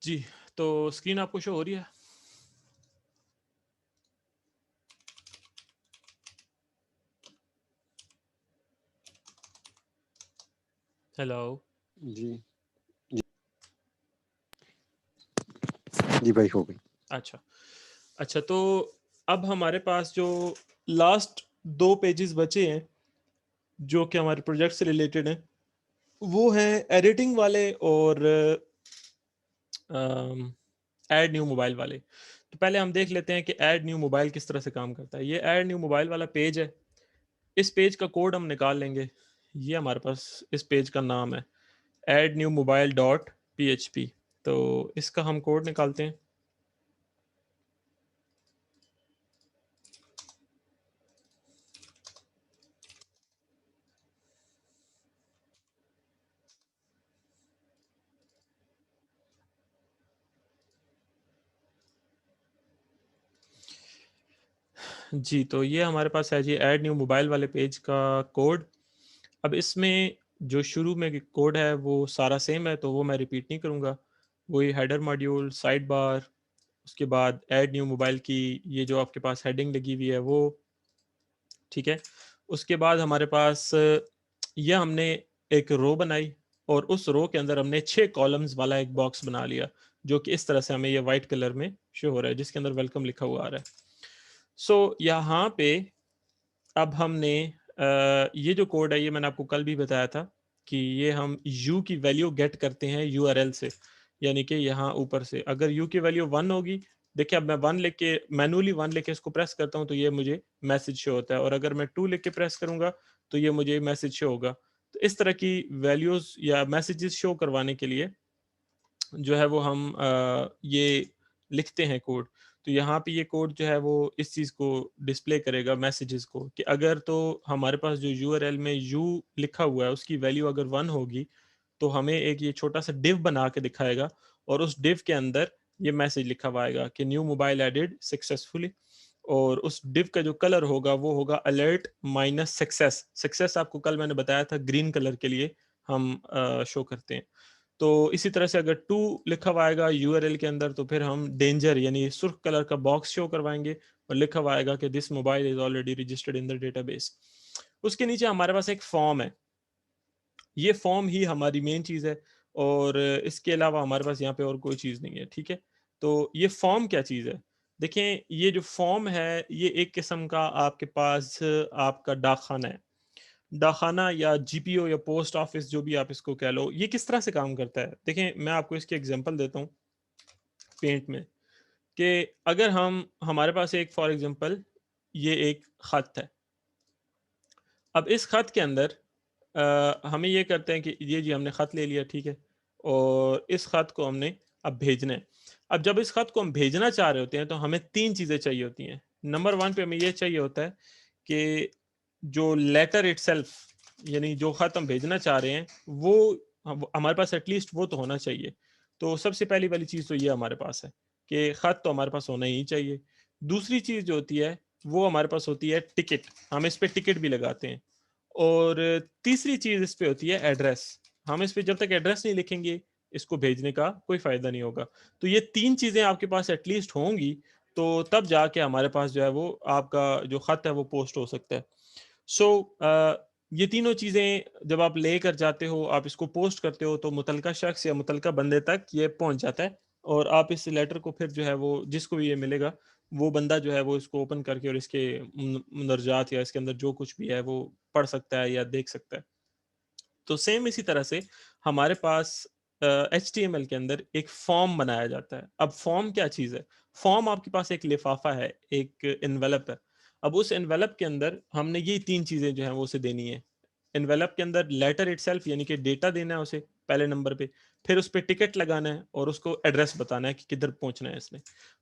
जी, तो स्क्रीन आपको शो हो रही है? हेलो। जी, जी, जी भाई हो गई। अच्छा, अच्छा तो अब हमारे पास जो लास्ट 2 पेजेस बचे हैं, जो कि हमारे प्रोजेक्ट से रिलेटेड हैं, वो हैं एडिटिंग वाले और ऐड न्यू मोबाइल वाले। तो पहले हम देख लेते हैं कि ऐड न्यू मोबाइल किस तरह से काम करता है। ये ऐड न्यू मोबाइल वाला पेज है। इस पेज का कोड हम निकाल लेंगे। ये हमारे पास इस पेज का नाम है add new mobile dot PHP. तो इसका हम कोड निकालते हैं। जी, तो ये हमारे पास है जी ऐड न्यू मोबाइल वाले पेज का कोड। अब इसमें जो शुरू में कोड है वो सारा सेम है, तो वो मैं रिपीट नहीं करूँगा। वही हेडर मॉड्यूल, साइड बार, उसके बाद ऐड न्यू मोबाइल की ये जो आपके पास हेडिंग लगी हुई है वो, ठीक है। उसके बाद हमारे पास ये हमने एक रो बनाई और उस रो के अंदर हमने 6 कॉलम्स वाला एक बॉक्स बना लिया, जो कि इस तरह से हमें ये वाइट कलर में शो हो रहा है, जिसके अंदर वेलकम लिखा हुआ आ रहा है। सो यहाँ पे अब हमने ये जो कोड है ये मैंने आपको कल भी बताया था कि ये हम u की वैल्यू गेट करते हैं URL से, यानी कि यहाँ ऊपर से अगर u की वैल्यू 1 होगी, देखिए अब मैं 1 लिख के मैनुअली 1 लिख के इसको प्रेस करता हूँ तो ये मुझे मैसेज शो होता है, और अगर मैं 2 लिख के प्रेस करूंगा तो ये मुझे मैसेज शो होगा। तो इस तरह की वैल्यूज या मैसेजेस शो करवाने के लिए जो है वो हम ये लिखते हैं कोड। तो यहाँ पे ये कोड जो है वो इस चीज़ को डिस्प्ले करेगा मैसेजेस को, कि अगर तो हमारे पास जो यूआरएल में यू लिखा हुआ है उसकी वैल्यू अगर 1 होगी तो हमें एक ये छोटा सा डिव बना के दिखाएगा, और उस डिव के अंदर ये मैसेज लिखा हुआ आएगा कि न्यू मोबाइल एडेड सक्सेसफुली। और उस डिव का जो कलर होगा वो होगा अलर्ट माइनस सक्सेस। सक्सेस आपको कल मैंने बताया था ग्रीन कलर के लिए हम शो करते हैं। तो इसी तरह से अगर 2 लिखा हुआ आएगा यूआरएल के अंदर तो फिर हम डेंजर यानी सुर्ख कलर का बॉक्स शो करवाएंगे और लिखा हुआ आएगा कि this mobile is already registered in the database. उसके नीचे हमारे पास एक फॉर्म है। ये फॉर्म ही हमारी मेन चीज़ है, और इसके अलावा हमारे पास यहाँ पे और कोई चीज़ नहीं है, ठीक है। तो ये फॉर्म क्या चीज़ है? देखें, ये जो फॉर्म है ये एक किस्म का आपके पास आपका डाकखाना है। डाकखाना या जीपीओ या पोस्ट ऑफिस जो भी आप इसको कह लो, ये किस तरह से काम करता है देखें, मैं आपको इसकी एग्जांपल देता हूँ पेंट में। कि अगर हम हमारे पास एक फॉर एग्जांपल ये एक खत है। अब इस खत के अंदर हमें ये करते हैं कि ये जी हमने खत ले लिया, ठीक है, और इस खत को हमने अब भेजना है। अब जब इस खत को हम भेजना चाह रहे होते हैं तो हमें 3 चीज़ें चाहिए होती हैं। नंबर 1 पे हमें ये चाहिए होता है कि जो लेटर इटसेल्फ, यानी जो खत हम भेजना चाह रहे हैं वो हमारे पास एटलीस्ट वो तो होना चाहिए। तो सबसे पहली वाली चीज़ तो ये हमारे पास है कि खत तो हमारे पास होना ही चाहिए। दूसरी चीज़ जो होती है वो हमारे पास होती है टिकट, हम इस पे टिकट भी लगाते हैं। और तीसरी चीज़ इस पे होती है एड्रेस। हम इस पे जब तक एड्रेस नहीं लिखेंगे, इसको भेजने का कोई फ़ायदा नहीं होगा। तो ये 3 चीज़ें आपके पास एटलीस्ट होंगी, तो तब जाके हमारे पास जो है वो आपका जो ख़त है वो पोस्ट हो सकता है। सो ये तीनों चीज़ें जब आप लेकर जाते हो, आप इसको पोस्ट करते हो तो मुतलका शख्स या मुतलका बंदे तक ये पहुँच जाता है, और आप इस लेटर को फिर जो है वो जिसको भी ये मिलेगा, वो बंदा जो है वो इसको ओपन करके और इसके मुंदरजात या इसके अंदर जो कुछ भी है वो पढ़ सकता है या देख सकता है। तो सेम इसी तरह से हमारे पास एचटीएमएल के अंदर एक फॉर्म बनाया जाता है। अब फॉर्म क्या चीज़ है? फॉर्म आपके पास एक लिफाफा है, एक एनवेलप है। अब उस एनवेलप के अंदर हमने ये 3 चीज़ें जो हैं वो उसे देनी है। एनवेलप के अंदर लेटर इटसेल्फ यानी कि डेटा देना है उसे पहले नंबर पे, फिर उस पे टिकट लगाना है और उसको एड्रेस बताना है कि किधर पहुँचना है इसने।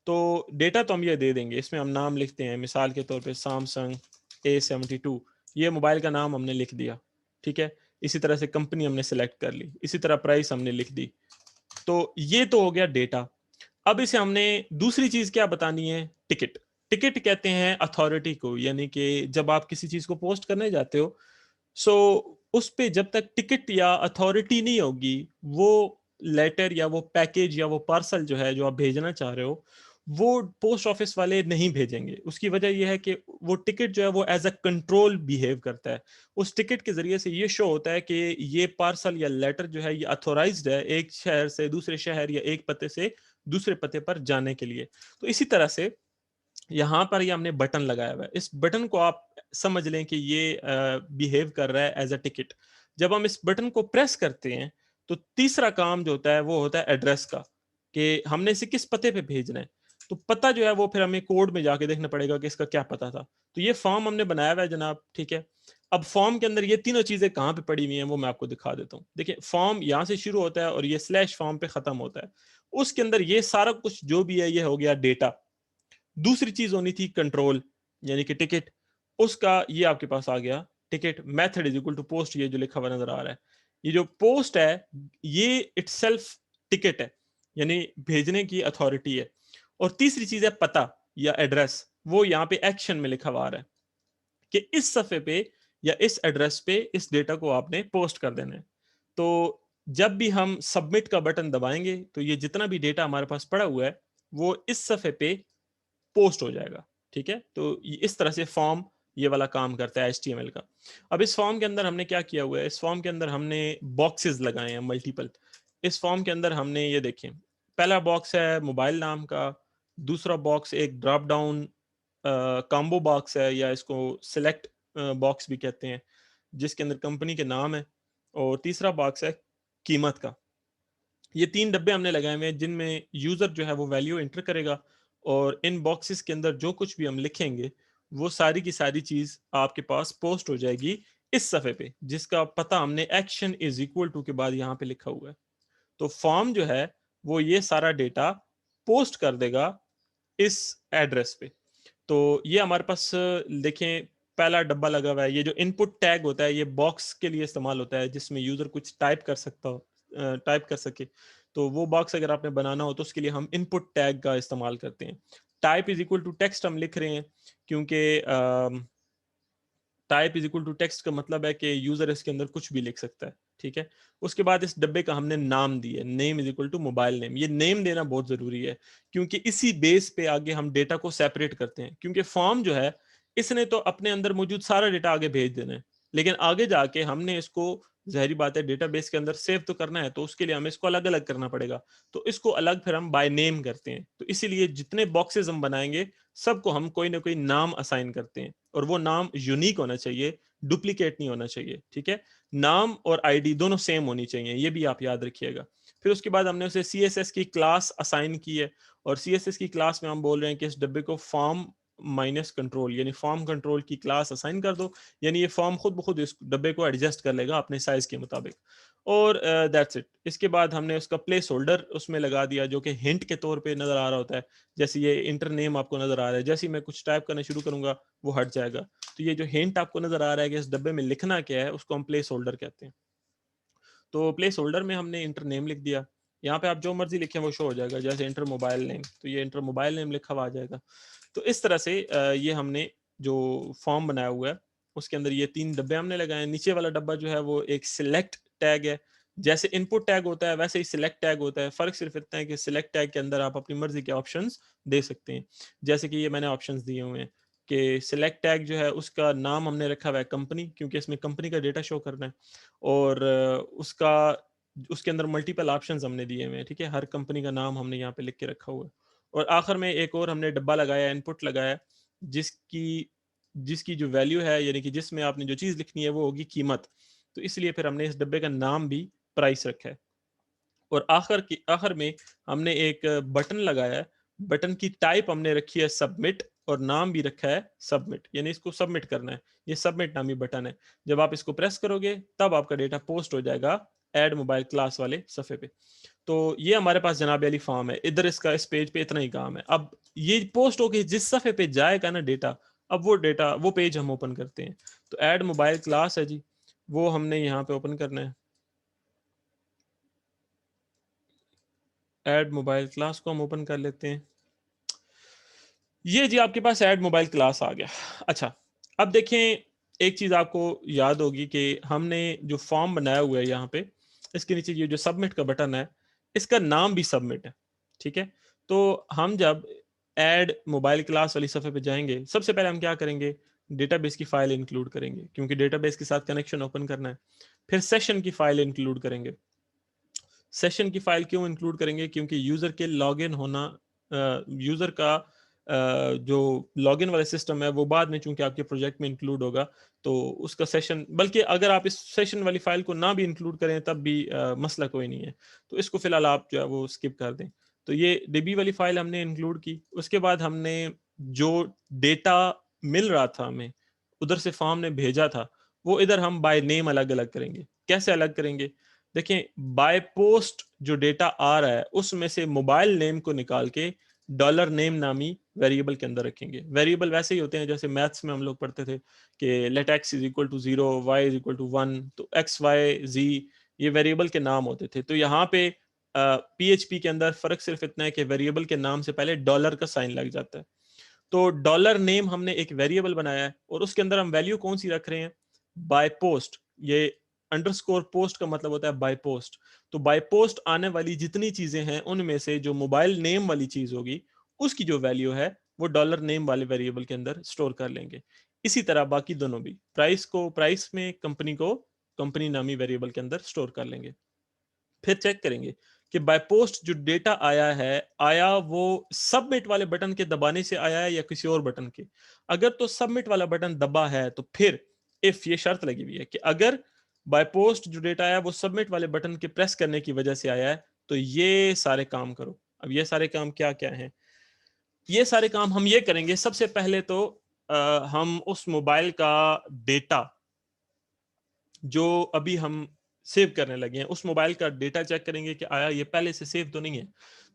तो डेटा तो हम ये दे देंगे, इसमें हम नाम लिखते हैं, मिसाल के तौर पे सैमसंग A72, ये मोबाइल का नाम हमने लिख दिया, ठीक है? इसी तरह से कंपनी हमने सेलेक्ट कर ली, इसी तरह प्राइस हमने लिख दी। तो ये तो हो गया डेटा। अब इसे हमने दूसरी चीज़ क्या बतानी है? टिकट। टिकट कहते हैं अथॉरिटी को, यानी कि जब आप किसी चीज़ को पोस्ट करने जाते हो, सो उस पे जब तक टिकट या अथॉरिटी नहीं होगी, वो लेटर या वो पैकेज या वो पार्सल जो है जो आप भेजना चाह रहे हो वो पोस्ट ऑफिस वाले नहीं भेजेंगे। उसकी वजह यह है कि वो टिकट जो है वो एज अ कंट्रोल बिहेव करता है। उस टिकट के जरिए से ये शो होता है कि ये पार्सल या लेटर जो है ये अथोराइज्ड है एक शहर से दूसरे शहर या एक पते से दूसरे पते पर जाने के लिए। तो इसी तरह से यहाँ पर ये हमने बटन लगाया हुआ है। इस बटन को आप समझ लें कि ये बिहेव कर रहा है एज अ टिकट। जब हम इस बटन को प्रेस करते हैं तो तीसरा काम जो होता है वो होता है एड्रेस का, कि हमने इसे किस पते पे भेजना है। तो पता जो है वो फिर हमें कोड में जाके देखना पड़ेगा कि इसका क्या पता था। तो ये फॉर्म हमने बनाया हुआ है जनाब, ठीक है। अब फॉर्म के अंदर ये तीनों चीजें कहाँ पे पड़ी हुई हैं वो मैं आपको दिखा देता हूँ। देखिए फॉर्म यहाँ से शुरू होता है और ये स्लैश फॉर्म पे खत्म होता है। उसके अंदर ये सारा कुछ जो भी है ये हो गया डेटा। दूसरी चीज होनी थी कंट्रोल, यानी कि टिकट। उसका ये आपके पास आ गया ticket. Method is equal to post, ये जो लिखा हुआ नजर आ रहा है, ये जो पोस्ट है ये इटसेल्फ टिकट है, यानी भेजने की अथॉरिटी है। और तीसरी चीज है पता या एड्रेस, वो यहाँ पे एक्शन में लिखा हुआ आ रहा है कि इस सफे पे या इस एड्रेस पे इस डेटा को आपने पोस्ट कर देना है। तो जब भी हम सबमिट का बटन दबाएंगे तो ये जितना भी डेटा हमारे पास पड़ा हुआ है वो इस सफे पे पोस्ट हो जाएगा, ठीक है। तो इस तरह से फॉर्म ये वाला काम करता है HTML का। अब इस फॉर्म के अंदर हमने क्या किया हुआ है, इस फॉर्म के अंदर हमने बॉक्सेस लगाए हैं मल्टीपल। इस फॉर्म के अंदर हमने ये देखें, पहला बॉक्स है मोबाइल नाम का, दूसरा बॉक्स एक ड्रॉप डाउन कॉम्बो बॉक्स है या इसको सिलेक्ट बॉक्स भी कहते हैं, जिसके अंदर कंपनी के नाम है, और तीसरा बॉक्स है कीमत का। ये 3 डब्बे हमने लगाए हुए हैं जिनमें यूजर जो है वो वैल्यू एंटर करेगा, और इन बॉक्सेस के अंदर जो कुछ भी हम लिखेंगे वो सारी की सारी चीज आपके पास पोस्ट हो जाएगी इस सफे पे, जिसका पता हमने एक्शन इज इक्वल टू के बाद यहाँ पे लिखा हुआ है। तो फॉर्म जो है वो ये सारा डेटा पोस्ट कर देगा इस एड्रेस पे। तो ये हमारे पास देखें पहला डब्बा लगा हुआ है। ये जो इनपुट टैग होता है ये बॉक्स के लिए इस्तेमाल होता है जिसमें यूजर कुछ टाइप कर सकता हो, टाइप कर सके। तो वो बॉक्स अगर आपने बनाना हो तो उसके लिए हम इनपुट टैग का इस्तेमाल करते हैं। Type is equal to text हम लिख रहे हैं क्योंकि type is equal to text का मतलब है कि यूजर इसके अंदर कुछ भी लिख सकता है, ठीक है। उसके बाद इस डब्बे का हमने नाम दिया, name is equal to mobile name. ये नेम देना बहुत जरूरी है क्योंकि इसी बेस पे आगे हम डेटा को सेपरेट करते हैं, क्योंकि फॉर्म जो है इसने तो अपने अंदर मौजूद सारा डेटा आगे भेज देना है, लेकिन आगे जाके हमने इसको, जहरी बात है, डेटाबेस के अंदर सेव तो करना है, तो उसके लिए हमें इसको अलग अलग करना पड़ेगा। तो इसको अलग फिर हम बाय नेम करते हैं। तो इसीलिए जितने बॉक्सेस हम बनाएंगे सबको हम कोई ना कोई नाम असाइन करते हैं, और वो नाम यूनिक होना चाहिए, डुप्लीकेट नहीं होना चाहिए, ठीक है। नाम और आईडी दोनों सेम होनी चाहिए, ये भी आप याद रखिएगा। फिर उसके बाद हमने उसे CSS की क्लास असाइन की है, और CSS की क्लास में हम बोल रहे हैं कि इस डब्बे को फॉर्म माइनस कंट्रोल यानी फॉर्म कंट्रोल की क्लास असाइन कर दो, यानी ये फॉर्म खुद ब खुद इस डब्बे को एडजस्ट कर लेगा अपने साइज के मुताबिक। और दैट्स इट। इसके बाद हमने उसका प्लेस होल्डर उसमें लगा दिया जो कि हिंट के तौर पे नजर आ रहा होता है। जैसे ये इंटर नेम आपको नजर आ रहा है, जैसे ही मैं कुछ टाइप करना शुरू करूंगा वो हट जाएगा। तो ये जो हिंट आपको नजर आ रहा है कि इस डब्बे में लिखना क्या है उसको हम प्लेस होल्डर कहते हैं। तो प्लेस होल्डर में हमने इंटर नेम लिख दिया। यहाँ पे आप जो मर्जी लिखें वो शो हो जाएगा, जैसे इंटर मोबाइल नेम, तो ये इंटर मोबाइल नेम लिखा हुआ आ जाएगा। तो इस तरह से ये हमने जो फॉर्म बनाया हुआ है उसके अंदर ये 3 डब्बे हमने लगाए हैं। नीचे वाला डब्बा जो है वो एक सिलेक्ट टैग है। जैसे इनपुट टैग होता है वैसे ही सिलेक्ट टैग होता है। फर्क सिर्फ इतना है कि सिलेक्ट टैग के अंदर आप अपनी मर्जी के ऑप्शंस दे सकते हैं। जैसे कि ये मैंने ऑप्शंस दिए हुए हैं कि सिलेक्ट टैग जो है उसका नाम हमने रखा हुआ है कंपनी, क्योंकि इसमें कंपनी का डेटा शो करना है। और उसका उसके अंदर मल्टीपल ऑप्शंस हमने दिए हुए हैं, ठीक है। हर कंपनी का नाम हमने यहाँ पे लिख के रखा हुआ है। और आखिर में एक और हमने डब्बा लगाया, इनपुट लगाया, जिसकी जिसकी जो वैल्यू है यानी कि जिसमें आपने जो चीज़ लिखनी है वो होगी कीमत। तो इसलिए फिर हमने इस डब्बे का नाम भी प्राइस रखा है। और आखिर में हमने एक बटन लगाया है। बटन की टाइप हमने रखी है सबमिट, और नाम भी रखा है सबमिट, यानी इसको सबमिट करना है। ये सबमिट नामी बटन है। जब आप इसको प्रेस करोगे तब आपका डेटा पोस्ट हो जाएगा ऐड मोबाइल क्लास वाले सफ़े पे। तो ये हमारे पास जनाब अली फॉर्म है। इधर इसका इस पेज पे इतना ही काम है। अब ये पोस्ट होके जिस सफ़े पे जाएगा ना डेटा, अब वो डेटा वो पेज हम ओपन करते हैं। तो ऐड मोबाइल क्लास है जी, वो हमने यहाँ पे ओपन करना है। ऐड मोबाइल क्लास को हम ओपन कर लेते हैं। ये जी आपके पास ऐड मोबाइल क्लास आ गया। अच्छा, अब देखें, एक चीज़ आपको याद होगी कि हमने जो फॉर्म बनाया हुआ है यहाँ पे, इसके नीचे ये जो सबमिट का बटन है, इसका नाम भी सबमिट है, ठीक है। तो हम जब ऐड मोबाइल क्लास वाली सफ़े पे जाएंगे, सबसे पहले हम क्या करेंगे, डेटाबेस की फाइल इंक्लूड करेंगे क्योंकि डेटाबेस के साथ कनेक्शन ओपन करना है। फिर सेशन की फाइल इंक्लूड करेंगे। सेशन की फाइल क्यों इंक्लूड करेंगे, क्योंकि यूजर के लॉगिन होना, यूजर का जो लॉगिन वाला सिस्टम है वो बाद में चूंकि आपके प्रोजेक्ट में इंक्लूड होगा, तो उसका सेशन, बल्कि अगर आप इस सेशन वाली फाइल को ना भी इंक्लूड करें तब भी मसला कोई नहीं है। तो इसको फिलहाल आप जो है वो स्किप कर दें। तो ये डीबी वाली फाइल हमने इंक्लूड की। उसके बाद हमने जो डेटा मिल रहा था हमें, उधर से फॉर्म ने भेजा था, वो इधर हम बाय नेम अलग अलग करेंगे। कैसे अलग करेंगे, देखें, बाय पोस्ट जो डेटा आ रहा है उसमें से मोबाइल नेम को निकाल के डॉलर नेम नामी वेरिएबल के अंदर रखेंगे। वेरिएबल वैसे ही होते हैं जैसे मैथ्स में हम लोग पढ़ते थे कि let X is equal to 0, Y is equal to 1, तो एक्स वाई जी ये वेरिएबल के नाम होते थे। तो यहाँ पे पीएचपी के अंदर फर्क सिर्फ इतना है कि वेरिएबल के नाम से पहले डॉलर का साइन लग जाता है। तो डॉलर नेम हमने एक वेरिएबल बनाया है और उसके अंदर हम वैल्यू कौन सी रख रहे हैं, बाय पोस्ट। ये अंडरस्कोर पोस्ट का मतलब होता है बाय पोस्ट। तो बाय पोस्ट आने वाली जितनी चीजें हैं उनमें से जो मोबाइल नेम वाली चीज होगी उसकी जो वैल्यू है वो डॉलर नेम वाले वेरिएबल के अंदर स्टोर कर लेंगे। इसी तरह बाकी दोनों भी, प्राइस को प्राइस में, कंपनी को कंपनी नामी वेरिएबल के अंदर स्टोर कर लेंगे। फिर चेक करेंगे कि बाय पोस्ट जो डेटा आया है, आया वो सबमिट वाले बटन के दबाने से आया है या किसी और बटन के। अगर तो सबमिट वाला बटन दबा है तो फिर इफ ये शर्त लगी हुई है कि अगर बाय पोस्ट जो डेटा आया वो सबमिट वाले बटन के प्रेस करने की वजह से आया है तो ये सारे काम करो। अब ये सारे काम क्या क्या हैं, ये सारे काम हम ये करेंगे। सबसे पहले तो हम उस मोबाइल का डेटा जो अभी हम सेव करने लगे हैं उस मोबाइल का डेटा चेक करेंगे कि आया ये पहले से सेव तो नहीं है।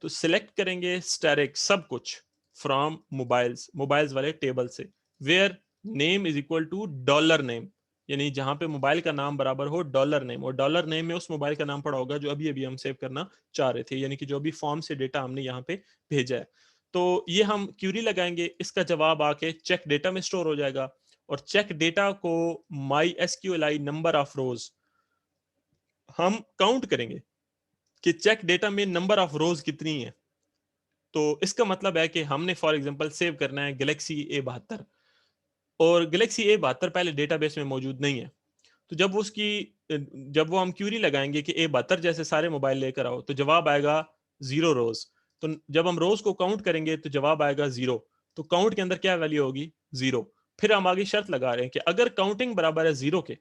तो सिलेक्ट करेंगे स्टैटिक सब कुछ फ्रॉम मोबाइल्स, मोबाइल्स वाले टेबल से, where name is equal to dollar name, यानी जहां पे मोबाइल का नाम बराबर हो डॉलर नेम, और डॉलर नेम में उस मोबाइल का नाम पड़ा होगा जो अभी अभी हम सेव करना चाह रहे थे, यानी कि जो अभी फॉर्म से डेटा हमने यहाँ पे भेजा है। तो ये हम क्यूरी लगाएंगे, इसका जवाब आके चेक डेटा में स्टोर हो जाएगा। और चेक डेटा को माई एसक्यूएलआई नंबर ऑफ रोज हम काउंट करेंगे कि चेक डेटा में नंबर ऑफ रोज कितनी है। तो इसका मतलब है कि हमने फॉर एग्जांपल सेव करना है गैलेक्सी A72 और गैलेक्सी A72 पहले डेटाबेस में मौजूद नहीं है। तो जब वो हम क्यूरी लगाएंगे कि A72 जैसे सारे मोबाइल लेकर आओ तो जवाब आएगा 0 रोज। तो जब हम रोज को काउंट करेंगे तो जवाब आएगा 0। तो काउंट के अंदर क्या वैल्यू होगी, 0। फिर हम आगे शर्त लगा रहे हैं कि अगर काउंटिंग बराबर है 0 के,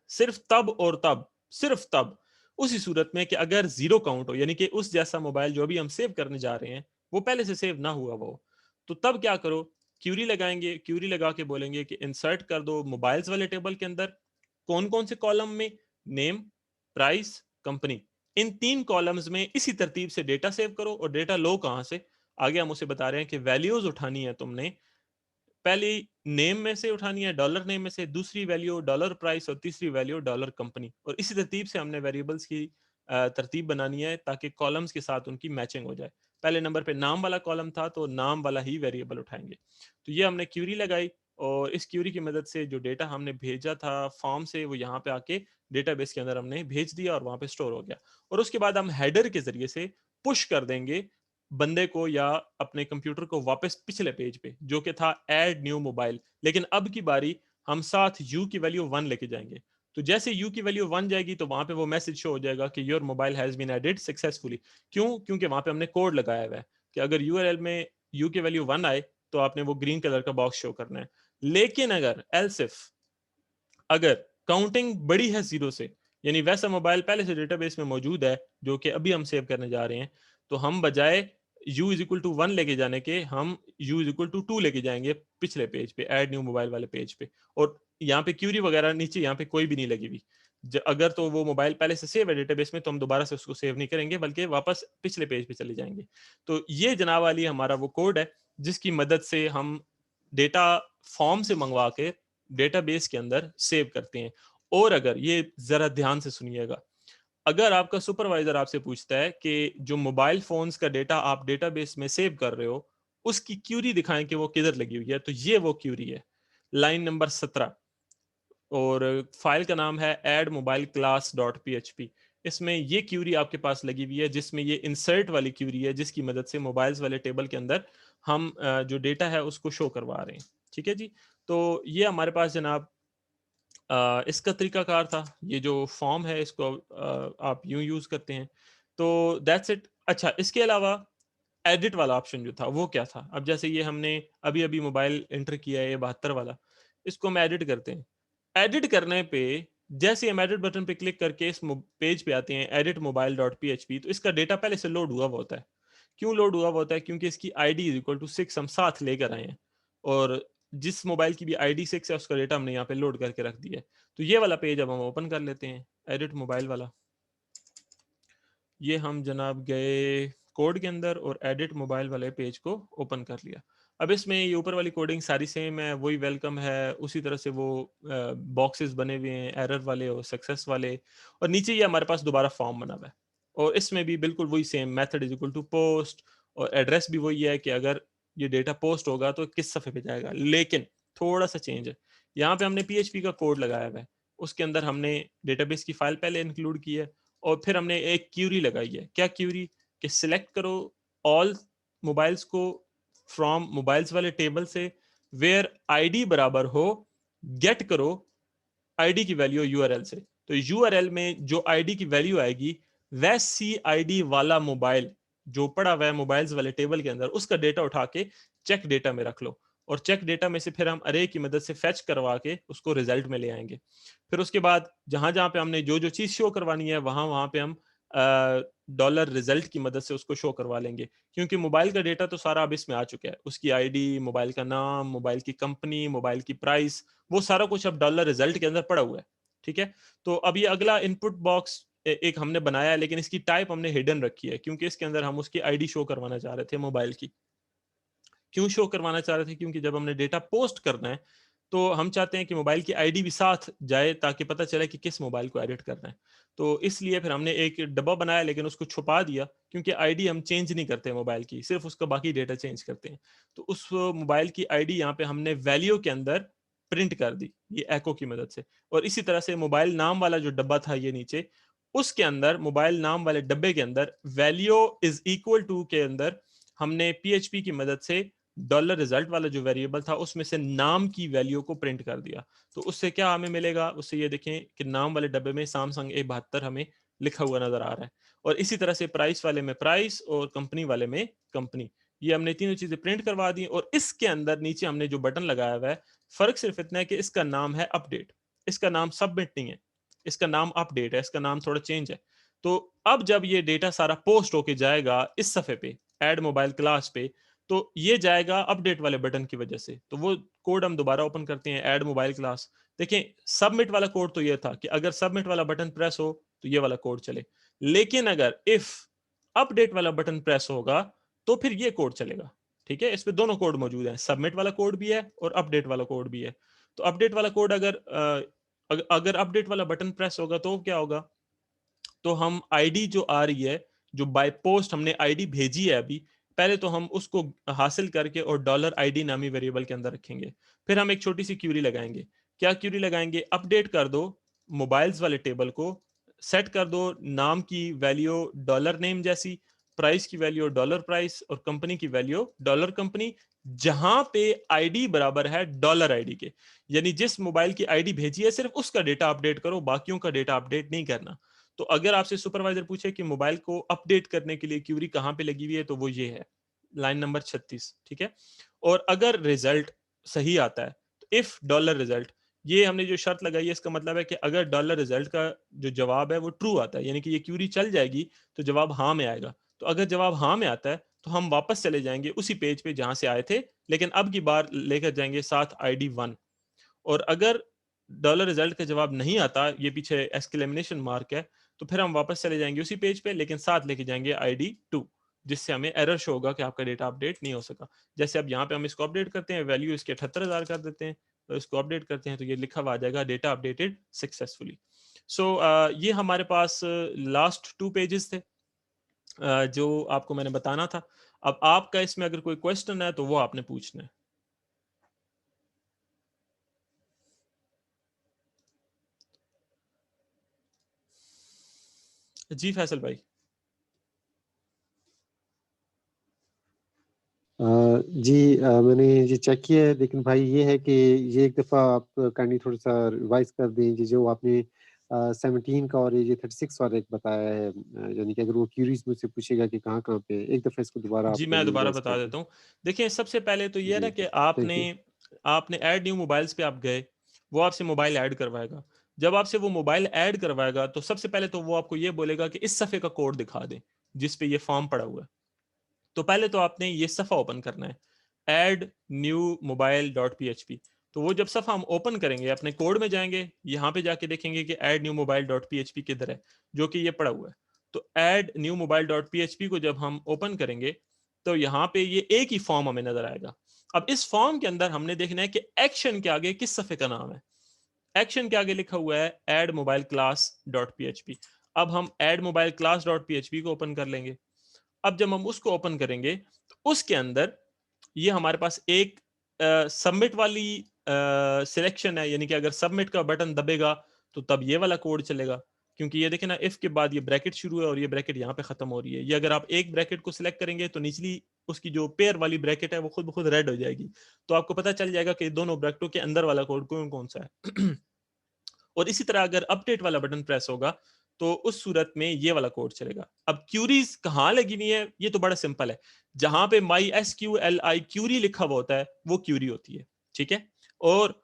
सिर्फ तब और तब, सिर्फ तब उसी सूरत में कि अगर 0 काउंट हो, यानी कि उस जैसा मोबाइल जो अभी हम सेव करने जा रहे हैं वो पहले से सेव ना हुआ वो, तो तब क्या करो, क्यूरी लगाएंगे। क्यूरी लगा के बोलेंगे कि इंसर्ट कर दो मोबाइल्स वाले टेबल के अंदर कौन कौन से कॉलम में, नेम, प्राइस, कंपनी, इन 3 कॉलम्स में इसी तरतीब से डेटा सेव करो। और डेटा लो कहां से, आगे हम उसे बता रहे हैं कि वैल्यूज उठानी है तुमने, पहली नेम में से उठानी है, डॉलर नेम में से, दूसरी वैल्यू डॉलर प्राइस और तीसरी वैल्यू डॉलर कंपनी। और इसी तरतीब से हमने वेरिएबल्स की तरतीब बनानी है ताकि कॉलम्स के साथ उनकी मैचिंग हो जाए। पहले नंबर पे नाम वाला कॉलम था तो नाम वाला ही वेरिएबल उठाएंगे। तो ये हमने क्यूरी लगाई और इस क्यूरी की मदद से जो डेटा हमने भेजा था फॉर्म से वो यहाँ पे आके डेटाबेस के अंदर हमने भेज दिया और वहां पे स्टोर हो गया। और उसके बाद हम हेडर के जरिए से पुश कर देंगे बंदे को या अपने कंप्यूटर को वापस पिछले पेज पे जो कि था ऐड न्यू मोबाइल। लेकिन अब की बारी हम साथ यू की वैल्यू 1 लेके जाएंगे। तो जैसे यू की वैल्यू 1 जाएगी तो वहां पे वो मैसेज शो हो जाएगा कि your mobile has been added successfully. क्यों, क्योंकि वहां पे हमने कोड लगाया हुआ है कि अगर यूआरएल में यू की वैल्यू 1 आए तो आपने वो ग्रीन कलर का बॉक्स शो करना है। लेकिन अगर एल्सिफ, अगर काउंटिंग बड़ी है 0 से, यानी वैसा मोबाइल पहले से डेटाबेस में मौजूद है जो कि अभी हम सेव करने जा रहे हैं, तो हम बजाय u इज इक्वल टू 1 लेके जाने के हम u इज इक्वल टू 2 लेके जाएंगे पिछले पेज पे, ऐड न्यू मोबाइल वाले पेज पे। और यहाँ पे क्यूरी वगैरह नीचे यहाँ पे कोई भी नहीं लगी हुई। अगर तो वो मोबाइल पहले से सेव है डेटाबेस में तो हम दोबारा से उसको सेव नहीं करेंगे बल्कि वापस पिछले पेज पे चले जाएंगे। तो ये जनाब वाली हमारा वो कोड है जिसकी मदद से हम डेटा फॉर्म से मंगवा के डेटाबेस के अंदर सेव करते हैं। और अगर ये जरा ध्यान से सुनिएगा, अगर आपका सुपरवाइजर आपसे पूछता है कि जो मोबाइल फोन्स का डेटा आप डेटाबेस में सेव कर रहे हो उसकी क्यूरी दिखाएं कि वो किधर लगी हुई है, तो ये वो क्यूरी है, लाइन नंबर 17। और फाइल का नाम है add mobile class.php। इसमें ये क्यूरी आपके पास लगी हुई है, जिसमें ये इंसर्ट वाली क्यूरी है, जिसकी मदद से मोबाइल्स वाले टेबल के अंदर हम जो डेटा है उसको शो करवा रहे हैं। ठीक है जी। तो ये हमारे पास जनाब इसका तरीकाकार था। ये जो फॉर्म है इसको आप यूं यूज करते हैं। तो दैट्स इट। अच्छा, इसके अलावा एडिट वाला ऑप्शन जो था वो क्या था? अब जैसे ये हमने अभी अभी मोबाइल एंटर किया है, ये 72 वाला, इसको हम एडिट करते हैं। एडिट करने पे जैसे हम एडिट बटन पे क्लिक करके इस पेज पे आते हैं, एडिट मोबाइल डॉट पी, तो इसका डेटा पहले से लोड हुआ हुआ होता है। क्यों लोड हुआ हुआ होता है? क्योंकि इसकी आईडी इज इक्वल टू 6 हम साथ लेकर आए हैं, और जिस मोबाइल की भी आईडी 6 है उसका डेटा हमने यहाँ पे लोड करके रख दिया है। तो ये वाला पेज अब हम ओपन कर लेते हैं, एडिट मोबाइल वाला। ये हम जनाब गए कोड के अंदर और एडिट मोबाइल वाले पेज को ओपन कर लिया। अब इसमें ये ऊपर वाली कोडिंग सारी सेम है, वही वेलकम है, उसी तरह से वो बॉक्सेस बने हुए हैं, एरर वाले और सक्सेस वाले, और नीचे ये हमारे पास दोबारा फॉर्म बना हुआ है, और इसमें भी बिल्कुल वही same method is equal to post, और एड्रेस भी वही है कि अगर ये डेटा पोस्ट होगा तो किस सफ़े पे जाएगा। लेकिन थोड़ा सा चेंज है, यहाँ पे हमने पीएचपी का कोड लगाया हुआ है, उसके अंदर हमने डेटाबेस की फाइल पहले इंक्लूड की है, और फिर हमने एक क्यूरी लगाई है। क्या क्यूरी? कि सिलेक्ट करो ऑल मोबाइल्स को फ्रॉम मोबाइल्स वाले टेबल से, वेयर आईडी बराबर हो, गेट करो आईडी की वैल्यू यूआरएल से। तो यूआरएल में जो आईडी की वैल्यू आएगी, वैसी आईडी वाला मोबाइल जो पड़ा हुआ है मोबाइल्स वाले टेबल के अंदर, उसका डेटा उठा के चेक डेटा में रख लो, और चेक डेटा में से फिर हम अरे की मदद से फेच करवा के उसको रिजल्ट में ले आएंगे। फिर उसके बाद जहां जहां पे हमने जो जो चीज शो करवानी है, वहां वहां पे हम डॉलर रिजल्ट की मदद से उसको शो करवा लेंगे, क्योंकि मोबाइल का डेटा तो सारा अब इसमें आ चुका है। उसकी आईडी, मोबाइल का नाम, मोबाइल की कंपनी, मोबाइल की प्राइस, वो सारा कुछ अब डॉलर रिजल्ट के अंदर पड़ा हुआ है। ठीक है। तो अब ये अगला इनपुट बॉक्स एक हमने बनाया है, लेकिन इसकी टाइप हमने हिडन रखी है, क्योंकि इसके अंदर हम उसकी आईडी शो करवाना चाह रहे थे मोबाइल की। क्यों शो करवाना चाह रहे थे? क्योंकि जब हमने डेटा पोस्ट करना है तो हम चाहते हैं कि मोबाइल की आईडी भी साथ जाए, ताकि पता चले कि किस मोबाइल को एडिट करना है। तो इसलिए फिर हमने एक डब्बा बनाया, लेकिन उसको छुपा दिया, क्योंकि आईडी हम चेंज नहीं करते मोबाइल की, सिर्फ उसका बाकी डेटा चेंज करते हैं। तो उस मोबाइल की आईडी यहाँ पे हमने वैल्यू के अंदर प्रिंट कर दी, ये एको की मदद से। और इसी तरह से मोबाइल नाम वाला जो डब्बा था ये नीचे, उसके अंदर मोबाइल नाम वाले डब्बे के अंदर वैल्यू इज इक्वल टू के अंदर हमने पीएचपी की मदद से डॉलर रिजल्ट वाला जो वेरिएबल था उसमें से नाम की वैल्यू को प्रिंट कर दिया। तो उससे क्या हमें मिलेगा? उससे ये देखें कि नाम वाले डब्बे में सैमसंग A72 हमें लिखा हुआ नजर आ रहा है, और इसी तरह से प्राइस वाले में प्राइस और कंपनी वाले में कंपनी। ये हमने तीनों चीजें प्रिंट करवा दी, और इसके अंदर नीचे हमने जो बटन लगाया हुआ है, फर्क सिर्फ इतना है कि इसका नाम है अपडेट, इसका नाम सबमिट नहीं है, इसका नाम अपडेट है, इसका नाम थोड़ा चेंज है। तो अब जब ये डेटा सारा पोस्ट होके जाएगा इस सफे पे, एड मोबाइल क्लास पे, तो ये जाएगा अपडेट वाले बटन की वजह से। तो वो कोड हम दोबारा ओपन करते हैं, ऐड मोबाइल क्लास। देखें, सबमिट वाला कोड तो ये था कि अगर सबमिट वाला बटन प्रेस हो तो ये वाला कोड चले, लेकिन अगर इफ अपडेट वाला बटन प्रेस होगा तो फिर ये कोड चलेगा। ठीक है, इस पे दोनों कोड मौजूद हैं, सबमिट वाला कोड भी है और अपडेट वाला कोड भी है। तो अपडेट वाला कोड अगर अपडेट वाला बटन प्रेस होगा तो क्या होगा? तो हम आईडी जो आ रही है, जो बाय पोस्ट हमने आईडी भेजी है अभी, पहले तो हम उसको हासिल करके और डॉलर आईडी नामी वेरिएबल के अंदर रखेंगे। फिर हम एक छोटी सी क्यूरी लगाएंगे। क्या क्यूरी लगाएंगे? अपडेट कर दो मोबाइल्स वाले टेबल को, सेट कर दो नाम की वैल्यू डॉलर नेम जैसी, प्राइस की वैल्यू डॉलर प्राइस, और कंपनी की वैल्यू डॉलर कंपनी, जहां पे आईडी बराबर है डॉलर आईडी के। यानी जिस मोबाइल की आईडी भेजी है सिर्फ उसका डेटा अपडेट करो, बाकियों का डेटा अपडेट नहीं करना। तो अगर आपसे सुपरवाइजर पूछे कि मोबाइल को अपडेट करने के लिए क्यूरी कहां पे लगी हुई है, तो वो ये है, लाइन नंबर 36। ठीक है। और अगर रिजल्ट सही आता है, तो इफ डॉलर रिजल्ट, ये हमने जो शर्त लगाई है, इसका मतलब है कि अगर डॉलर रिजल्ट का जो जवाब है वो ट्रू आता है, यानी कि ये क्यूरी चल जाएगी, तो जवाब हाँ में आएगा। तो अगर जवाब हाँ में आता है तो हम वापस चले जाएंगे उसी पेज पे जहां से आए थे, लेकिन अब की बार लेकर जाएंगे साथ ID 1। और अगर डॉलर रिजल्ट का जवाब नहीं आता, ये पीछे एक्सक्लेमेशन मार्क है, तो फिर हम वापस चले जाएंगे उसी पेज पे, लेकिन साथ लेके जाएंगे ID 2, जिससे हमें एरर शो होगा कि आपका डेटा अपडेट नहीं हो सका। जैसे अब यहाँ पे हम इसको अपडेट करते हैं, वैल्यू इसके 78,000 कर देते हैं, तो इसको अपडेट करते हैं तो ये लिखा हुआ आ जाएगा डेटा अपडेटेड सक्सेसफुली। सो ये हमारे पास लास्ट 2 पेजेस थे जो आपको मैंने बताना था। अब आपका इसमें अगर कोई क्वेश्चन है तो वो आपने पूछना है। जी फैसल भाई। मैंने ये चेक किया है, लेकिन भाई ये है कि ये एक दफ़ा आप काइंडली थोड़ा-सा रिवाइज़ कर दें, जी जो आपने 17 का और ये 36 वाला एक बताया है, यानी कि अगर वो क्यूरीज़ मुझसे पूछेगा कि कहाँ-कहाँ पे, एक दफ़ा इसको दोबारा आप जी, काइंडली मैं दोबारा रिवाइज़ बता कर दें। देता हूँ। देखिए, सबसे पहले तो ये है ना जी, कि थैंक आपने यू। आपने ऐड न्यू मोबाइल्स पे आप गए, वो आपसे मोबाइल ऐड करवाएगा। जब आपसे वो मोबाइल ऐड करवाएगा, तो सबसे पहले तो वो आपको ये बोलेगा कि इस सफ़े का कोड दिखा दें, जिस पे ये फॉर्म पड़ा हुआ है। तो पहले तो आपने ये सफ़ा ओपन करना है, add new mobile dot PHP. तो वो जब सफ़ा हम ओपन करेंगे, अपने कोड में जाएँगे, यहाँ पे जाके देखेंगे कि add new mobile dot PHP किधर है, जो कि ये पड़ा हुआ है। तो add new mobile dot PHP को जब हम ओपन करेंगे, तो यहाँ पे ये एक ही फॉर्म हमें नज़र आएगा। अब इस फॉर्म के अंदर हमने देखना है कि एक्शन के आगे किस सफ़े का नाम है। एक्शन के आगे लिखा हुआ है add mobile class dot PHP. अब हम add mobile class dot PHP को ओपन कर लेंगे। अब जब हम उसको ओपन करेंगे, तो उसके अंदर ये हमारे पास एक सबमिट वाली सिलेक्शन है, यानी कि अगर सबमिट का बटन दबेगा तो तब ये वाला कोड चलेगा, क्योंकि ये देखें ना, इफ के बाद ये ब्रैकेट शुरू है और ये ब्रैकेट यहाँ पे खत्म हो रही है। ये अगर आप एक ब्रैकेट को सिलेक्ट करेंगे तो निचली उसकी जो पेयर वाली ब्रैकेट है वो खुद ब खुद रेड हो जाएगी। तो आपको पता चल जाएगा कि दोनों ब्रैकेटों के अंदर वाला कोड कौन कौन सा है। और इसी तरह अगर अपडेट वाला बटन प्रेस होगा तो उस सूरत में ये वाला कोड चलेगा। अब क्यूरीज कहाँ लगी हुई है, ये तो बड़ा सिंपल है। जहां पे my S Q L I query लिखा हुआ होता है वो क्यूरी होती है, ठीक है। और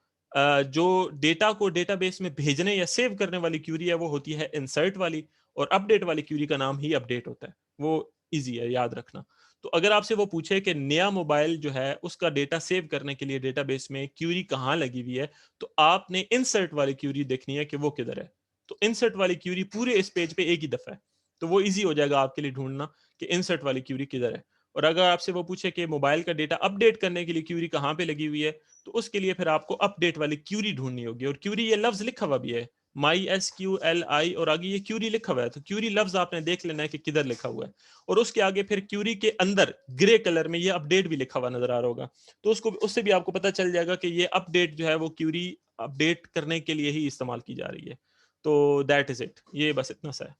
जो डेटा को डेटाबेस में भेजने या सेव करने वाली क्यूरी है वो होती है इंसर्ट वाली। और अपडेट वाली क्यूरी का नाम ही अपडेट होता है। वो इजी है याद रखना। तो अगर आपसे वो पूछे कि नया मोबाइल जो है उसका डेटा सेव करने के लिए डेटाबेस में क्यूरी कहाँ लगी हुई है, तो आपने इंसर्ट वाली क्यूरी देखनी है कि वो किधर है। तो इंसर्ट वाली क्यूरी पूरे इस पेज पे एक ही दफा है। तो वो इजी हो जाएगा आपके लिए ढूंढना कि इंसर्ट वाली क्यूरी किधर है। और अगर आपसे वो पूछे कि मोबाइल का डेटा अपडेट करने के लिए क्यूरी कहाँ पे लगी हुई है, तो उसके लिए फिर आपको अपडेट वाली क्यूरी ढूंढनी होगी। और क्यूरी ये लफ्ज लिखा हुआ भी है, माई एस क्यू एल आई, और आगे ये क्यूरी लिखा हुआ है। तो क्यूरी लफ्ज आपने देख लेना है कि किधर लिखा हुआ है। और उसके आगे फिर क्यूरी के अंदर ग्रे कलर में ये अपडेट भी लिखा हुआ नजर आ रहा होगा। तो उसको उससे भी आपको पता चल जाएगा कि ये अपडेट जो है वो क्यूरी अपडेट करने के लिए ही इस्तेमाल की जा रही है। तो दैट इज इट, ये बस इतना सा है।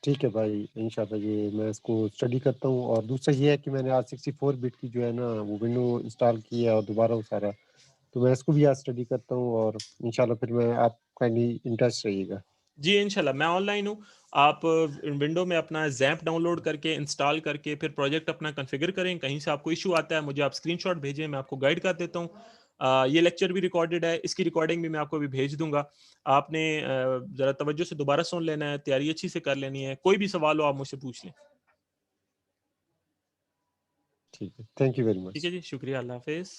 ठीक है भाई, इंशाल्लाह ये मैं इसको स्टडी करता हूँ, और दूसरा ये है कि मैंने आज 64 बिट की जो है ना वो विंडो इंस्टॉल की है और दोबारा उतारा, तो मैं इसको भी आज स्टडी करता हूँ, और इंशाल्लाह फिर मैं आप काइंडली इन टच रहिएगा। जी इंशाल्लाह मैं ऑनलाइन हूँ। आप विंडो में अपना जैप डाउनलोड करके इंस्टॉल करके फिर प्रोजेक्ट अपना कॉन्फ़िगर करें। कहीं से आपको इशू आता है मुझे आप स्क्रीनशॉट भेजें, मैं आपको गाइड कर देता हूँ। ये लेक्चर भी रिकॉर्डेड है, इसकी रिकॉर्डिंग भी मैं आपको अभी भेज दूंगा। आपने ज़रा तवज्जो से दोबारा सुन लेना है, तैयारी अच्छी से कर लेनी है। कोई भी सवाल हो आप मुझसे पूछ लें। ठीक है, थैंक यू वेरी ठीक मच। है जी, शुक्रिया, अल्लाह हाफिज़।